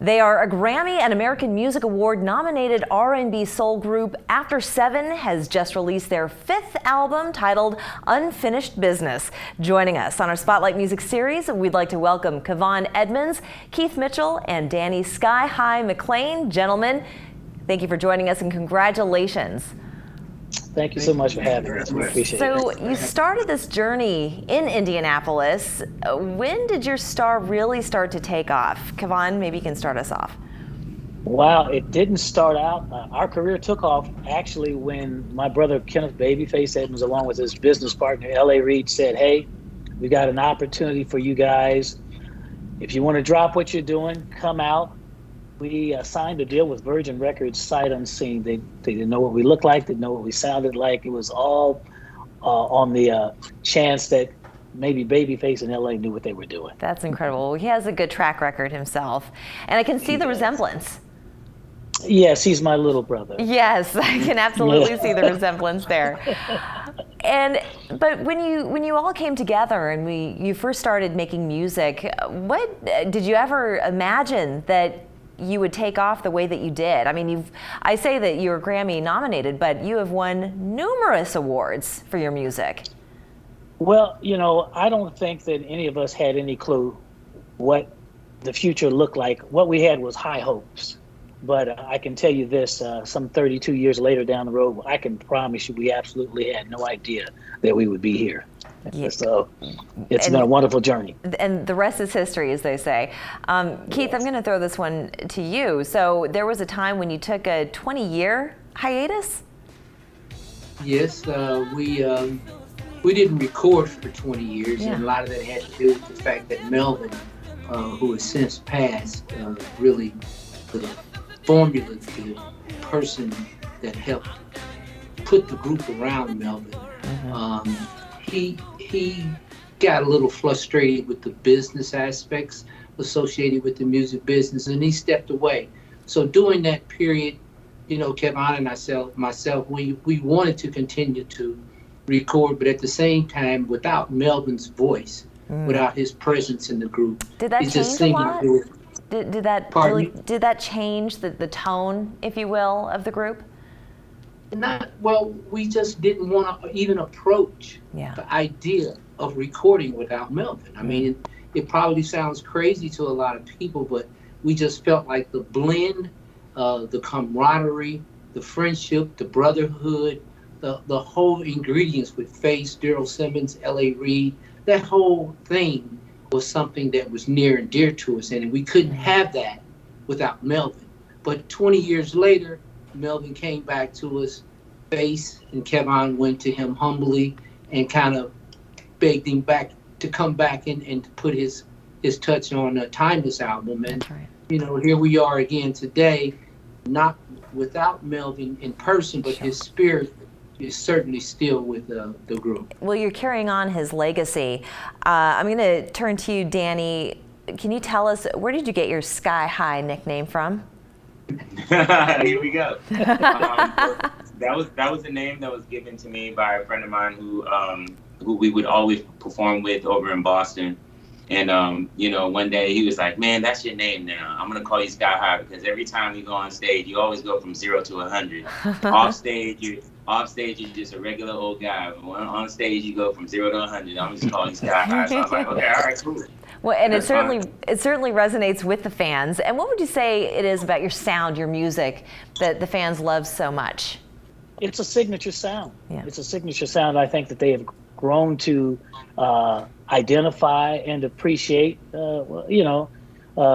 They are a Grammy and American Music Award nominated R&B soul group. After Seven has just released their fifth album titled Unfinished Business. Joining us on our Spotlight Music series, we'd like to welcome Kevon Edmonds, Keith Mitchell, and Danny Skyhigh McClain. Gentlemen, thank you for joining us and congratulations. Thank you so much for having us. We appreciate it. So you started this journey in Indianapolis. When did your star really start to take off? Kevon, maybe you can start us off. Wow, it didn't start out. Our career took off actually when my brother Kenneth Babyface Edmonds, along with his business partner L.A. Reid, said, "Hey, we got an opportunity for you guys. If you want to drop what you're doing, come out." We signed a deal with Virgin Records sight unseen. They didn't know what we looked like, didn't know what we sounded like. It was all on the chance that maybe Babyface and LA knew what they were doing. That's incredible. He has a good track record himself, and I can see the resemblance. Yes, he's my little brother. Yes, I can absolutely see the resemblance there. But when you all came together and you first started making music, what did you ever imagine that you would take off the way that you did? I mean, I say that you're Grammy nominated, but you have won numerous awards for your music. Well, you know, I don't think that any of us had any clue what the future looked like. What we had was high hopes. But I can tell you this, some 32 years later down the road, I can promise you we absolutely had no idea that we would be here. Yeah. So it's been a wonderful journey. And the rest is history, as they say. Keith, I'm going to throw this one to you. So there was a time when you took a 20-year hiatus? Yes, we didn't record for 20 years, and a lot of that had to do with the fact that Melvin, who has since passed, really the formula, the person that helped put the group around Melvin. He got a little frustrated with the business aspects associated with the music business, and he stepped away. So during that period, you know, Kevon and myself, we wanted to continue to record, but at the same time, without Melvin's voice, without his presence in the group. Did that change a lot? Did that change the tone, if you will, of the group? We just didn't want to even approach the idea of recording without Melvin. I mean, it probably sounds crazy to a lot of people, but we just felt like the blend, the camaraderie, the friendship, the brotherhood, the whole ingredients with Face, Daryl Simmons, L.A. Reid, that whole thing was something that was near and dear to us, and we couldn't have that without Melvin. But 20 years later, Melvin came back to us. Face and Kevon went to him humbly and kind of begged him back to come back and to put his touch on a Timeless album. And you know, here we are again today, not without Melvin in person, but his spirit is certainly still with the group. Well, you're carrying on his legacy. I'm going to turn to you, Danny. Can you tell us, where did you get your Skyhigh nickname from? Here we go. That was a name that was given to me by a friend of mine who we would always perform with over in Boston. And you know, one day he was like, "Man, that's your name now. I'm gonna call you Skyhigh because every time you go on stage, you always go from 0 to 100. Off stage, you're just a regular old guy. But on stage, you go from 0 to 100. I'm just calling you Skyhigh." So I was like, "Okay, all right, cool." Well, and it certainly resonates with the fans. And what would you say it is about your sound, your music, that the fans love so much? It's a signature sound. Yeah. It's a signature sound I think that they have grown to identify and appreciate. You know,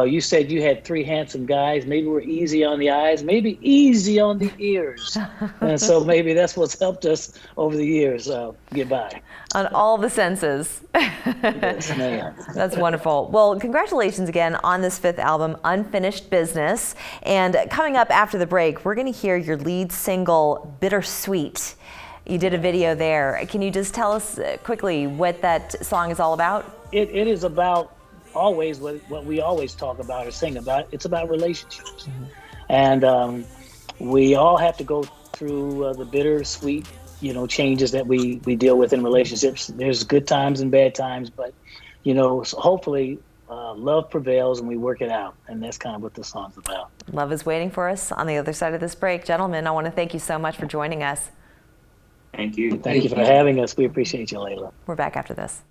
you said you had three handsome guys. Maybe we're easy on the eyes, maybe easy on the ears. And so maybe that's what's helped us over the years get by. On all the senses. Yes, ma'am. That's wonderful. Well, congratulations again on this fifth album, Unfinished Business. And coming up after the break, we're going to hear your lead single, Bittersweet. You did a video there. Can you just tell us quickly what that song is all about? It is about always what we always talk about or sing about. It's about relationships. And we all have to go through the bittersweet, you know, changes that we deal with in relationships. There's good times and bad times, but, you know, so hopefully love prevails and we work it out. And that's kind of what this song's about. Love is waiting for us on the other side of this break. Gentlemen, I want to thank you so much for joining us. Thank you. Thank you for having us. We appreciate you, Layla. We're back after this.